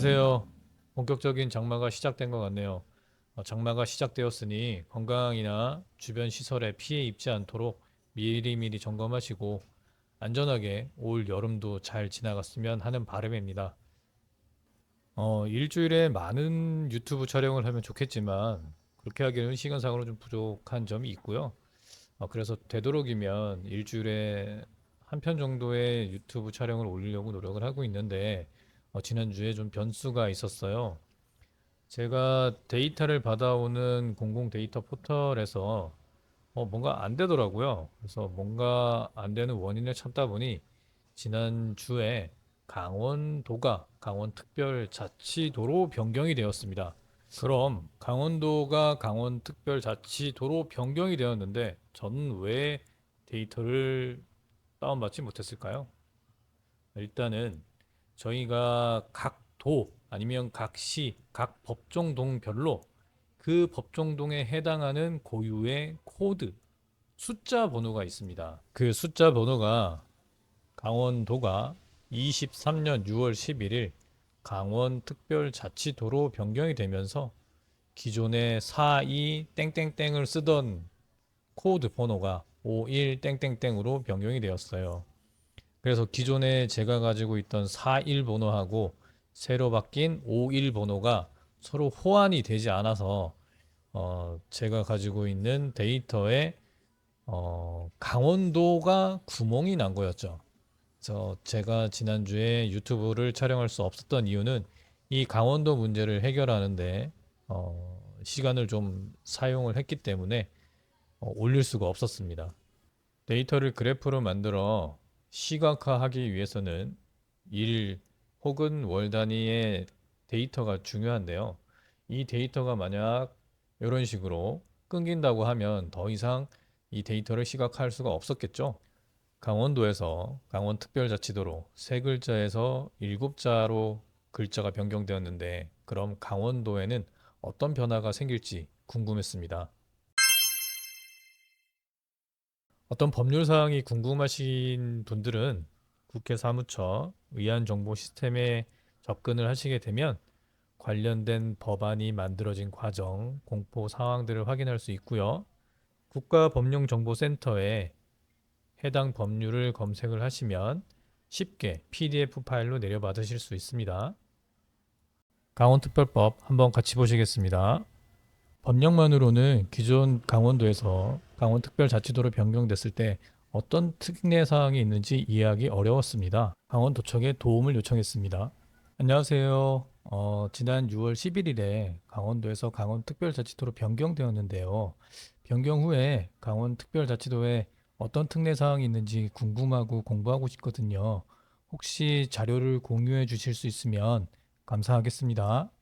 안녕하세요. 본격적인 장마가 시작된 것 같네요. 장마가 시작되었으니 건강이나 주변 시설에 피해 입지 않도록 미리미리 점검하시고 안전하게 올 여름도 잘 지나갔으면 하는 바람입니다. 일주일에 많은 유튜브 촬영을 하면 좋겠지만 그렇게 하기에는 시간상으로 좀 부족한 점이 있고요. 그래서 되도록이면 일주일에 한 편 정도의 유튜브 촬영을 올리려고 노력을 하고 있는데 지난주에 좀 변수가 있었어요. 제가 데이터를 받아오는 공공 데이터 포털에서 뭔가 안 되더라고요. 그래서 뭔가 안 되는 원인을 찾다 보니 지난주에 강원도가 강원특별자치도로 변경이 되었습니다. 그럼 강원도가 강원특별자치도로 변경이 되었는데 저는 왜 데이터를 다운받지 못했을까요? 일단은 저희가 각 도 아니면 각 시, 각 법정동별로 그 법정동에 해당하는 고유의 코드, 숫자 번호가 있습니다. 그 숫자 번호가 강원도가 23년 6월 11일 강원특별자치도로 변경이 되면서 기존에 42 땡땡땡을 쓰던 코드 번호가 51 땡땡땡으로 변경이 되었어요. 그래서 기존에 제가 가지고 있던 41 번호하고 새로 바뀐 51 번호가 서로 호환이 되지 않아서 제가 가지고 있는 데이터에 강원도가 구멍이 난 거였죠. 그래서 제가 지난주에 유튜브를 촬영할 수 없었던 이유는 이 강원도 문제를 해결하는데 시간을 좀 사용을 했기 때문에 올릴 수가 없었습니다. 데이터를 그래프로 만들어 시각화하기 위해서는 일 혹은 월 단위의 데이터가 중요한데요. 이 데이터가 만약 이런 식으로 끊긴다고 하면 더 이상 이 데이터를 시각화할 수가 없었겠죠. 강원도에서 강원특별자치도로 세 글자에서 일곱 자로 글자가 변경되었는데 그럼 강원도에는 어떤 변화가 생길지 궁금했습니다. 어떤 법률 사항이 궁금하신 분들은 국회 사무처 의안정보 시스템에 접근을 하시게 되면 관련된 법안이 만들어진 과정, 공포 사항들을 확인할 수 있고요. 국가법령정보센터에 해당 법률을 검색을 하시면 쉽게 PDF 파일로 내려받으실 수 있습니다. 강원특별법 한번 같이 보시겠습니다. 법령만으로는 기존 강원도에서 강원특별자치도로 변경됐을 때 어떤 특례 사항이 있는지 이해하기 어려웠습니다. 강원도청에 도움을 요청했습니다. 안녕하세요. 지난 6월 11일에 강원도에서 강원특별자치도로 변경되었는데요. 변경 후에 강원특별자치도에 어떤 특례 사항이 있는지 궁금하고 공부하고 싶거든요. 혹시 자료를 공유해 주실 수 있으면 감사하겠습니다.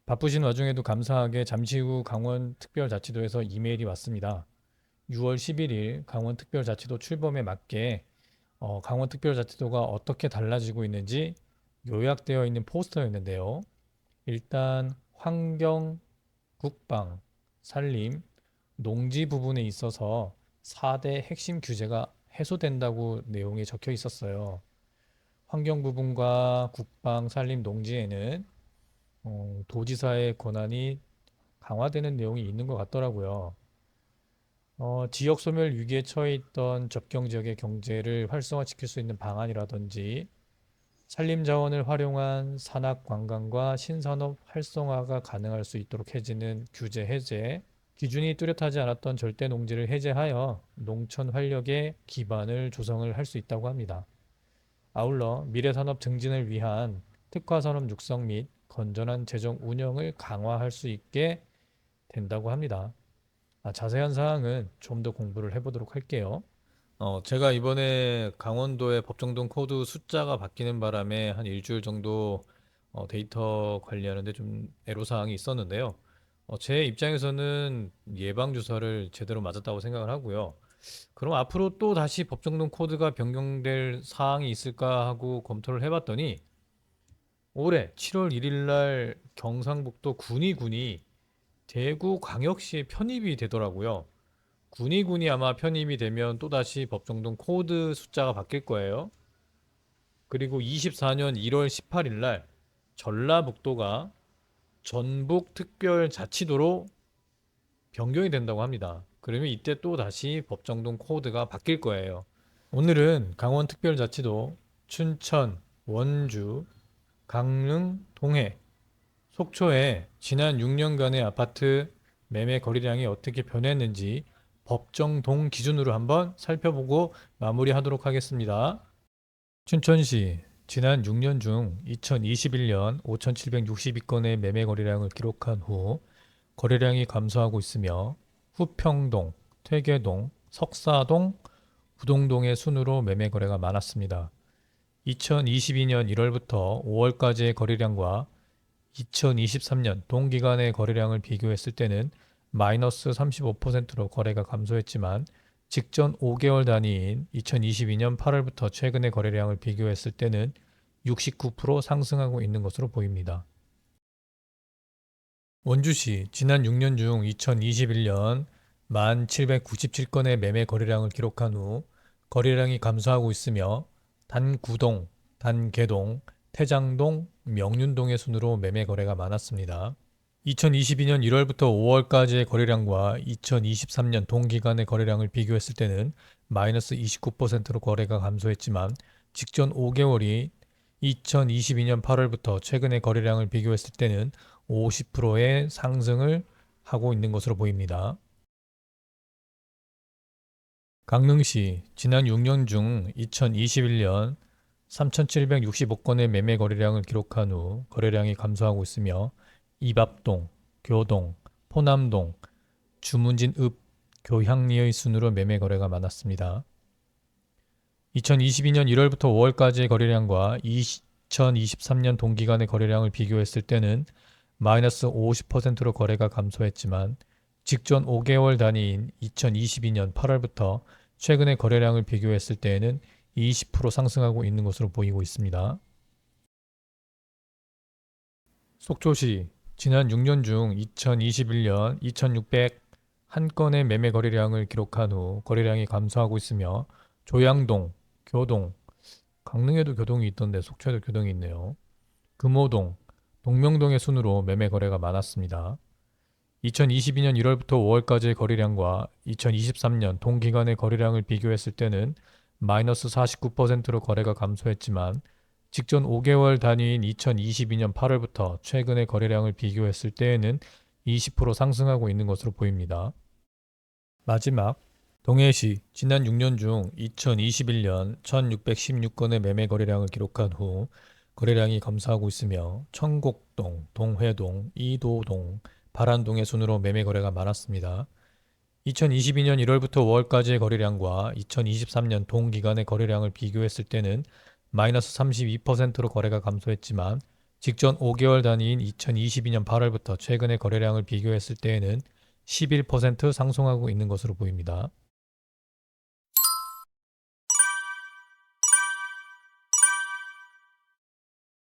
바쁘신 와중에도 감사하게 잠시 후 강원특별자치도에서 이메일이 왔습니다. 6월 11일 강원특별자치도 출범에 맞게 강원특별자치도가 어떻게 달라지고 있는지 요약되어 있는 포스터였는데요. 일단 환경, 국방, 산림, 농지 부분에 있어서 4대 핵심 규제가 해소된다고 내용이 적혀 있었어요. 환경 부분과 국방, 산림, 농지에는 도지사의 권한이 강화되는 내용이 있는 것 같더라고요. 지역 소멸 위기에 처해 있던 접경 지역의 경제를 활성화시킬 수 있는 방안이라든지 산림 자원을 활용한 산악 관광과 신산업 활성화가 가능할 수 있도록 해지는 규제 해제, 기준이 뚜렷하지 않았던 절대 농지를 해제하여 농촌 활력의 기반을 조성을 할 수 있다고 합니다. 아울러 미래 산업 증진을 위한 특화 산업 육성 및 건전한 재정 운영을 강화할 수 있게 된다고 합니다. 자세한 사항은 좀 더 공부를 해보도록 할게요. 제가 이번에 강원도의 법정동 코드 숫자가 바뀌는 바람에 한 일주일 정도 데이터 관리하는데 좀 애로사항이 있었는데요. 제 입장에서는 예방주사를 제대로 맞았다고 생각을 하고요. 그럼 앞으로 또 다시 법정동 코드가 변경될 사항이 있을까 하고 검토를 해봤더니 올해 7월 1일 날 경상북도 군위군이 대구광역시에 편입이 되더라고요. 군위군이 아마 편입이 되면 또다시 법정동 코드 숫자가 바뀔 거예요. 그리고 24년 1월 18일 날 전라북도가 전북특별자치도로 변경이 된다고 합니다. 그러면 이때 또 다시 법정동 코드가 바뀔 거예요. 오늘은 강원특별자치도 춘천, 원주, 강릉, 동해, 속초에 지난 6년간의 아파트 매매 거래량이 어떻게 변했는지 법정동 기준으로 한번 살펴보고 마무리하도록 하겠습니다. 춘천시 지난 6년 중 2021년 5,762건의 매매 거래량을 기록한 후 거래량이 감소하고 있으며 후평동, 퇴계동, 석사동, 부동동의 순으로 매매 거래가 많았습니다. 2022년 1월부터 5월까지의 거래량과 2023년 동기간의 거래량을 비교했을 때는 마이너스 35%로 거래가 감소했지만 직전 5개월 단위인 2022년 8월부터 최근의 거래량을 비교했을 때는 69% 상승하고 있는 것으로 보입니다. 원주시 지난 6년 중 2021년 1,797건의 매매 거래량을 기록한 후 거래량이 감소하고 있으며 단구동, 단계동, 태장동, 명륜동의 순으로 매매 거래가 많았습니다. 2022년 1월부터 5월까지의 거래량과 2023년 동기간의 거래량을 비교했을 때는 마이너스 29%로 거래가 감소했지만 직전 5개월이 2022년 8월부터 최근의 거래량을 비교했을 때는 50%의 상승을 하고 있는 것으로 보입니다. 강릉시 지난 6년 중 2021년 3,765건의 매매 거래량을 기록한 후 거래량이 감소하고 있으며 이밥동, 교동, 포남동, 주문진읍, 교향리의 순으로 매매 거래가 많았습니다. 2022년 1월부터 5월까지의 거래량과 2023년 동기간의 거래량을 비교했을 때는 마이너스 50%로 거래가 감소했지만 직전 5개월 단위인 2022년 8월부터 최근의 거래량을 비교했을 때에는 20% 상승하고 있는 것으로 보이고 있습니다. 속초시 지난 6년 중 2021년 2,601건의 매매 거래량을 기록한 후 거래량이 감소하고 있으며 조양동, 교동, 강릉에도 교동이 있던데 속초에도 교동이 있네요. 금호동, 동명동의 순으로 매매 거래가 많았습니다. 2022년 1월부터 5월까지의 거래량과 2023년 동기간의 거래량을 비교했을 때는 마이너스 49%로 거래가 감소했지만 직전 5개월 단위인 2022년 8월부터 최근의 거래량을 비교했을 때에는 20% 상승하고 있는 것으로 보입니다. 마지막 동해시 지난 6년 중 2021년 1,616건의 매매 거래량을 기록한 후 거래량이 감소하고 있으며 청곡동, 동회동, 이도동, 바란동의 순으로 매매 거래가 많았습니다. 2022년 1월부터 5월까지의 거래량과 2023년 동기간의 거래량을 비교했을 때는 마이너스 32%로 거래가 감소했지만 직전 5개월 단위인 2022년 8월부터 최근의 거래량을 비교했을 때에는 11% 상승하고 있는 것으로 보입니다.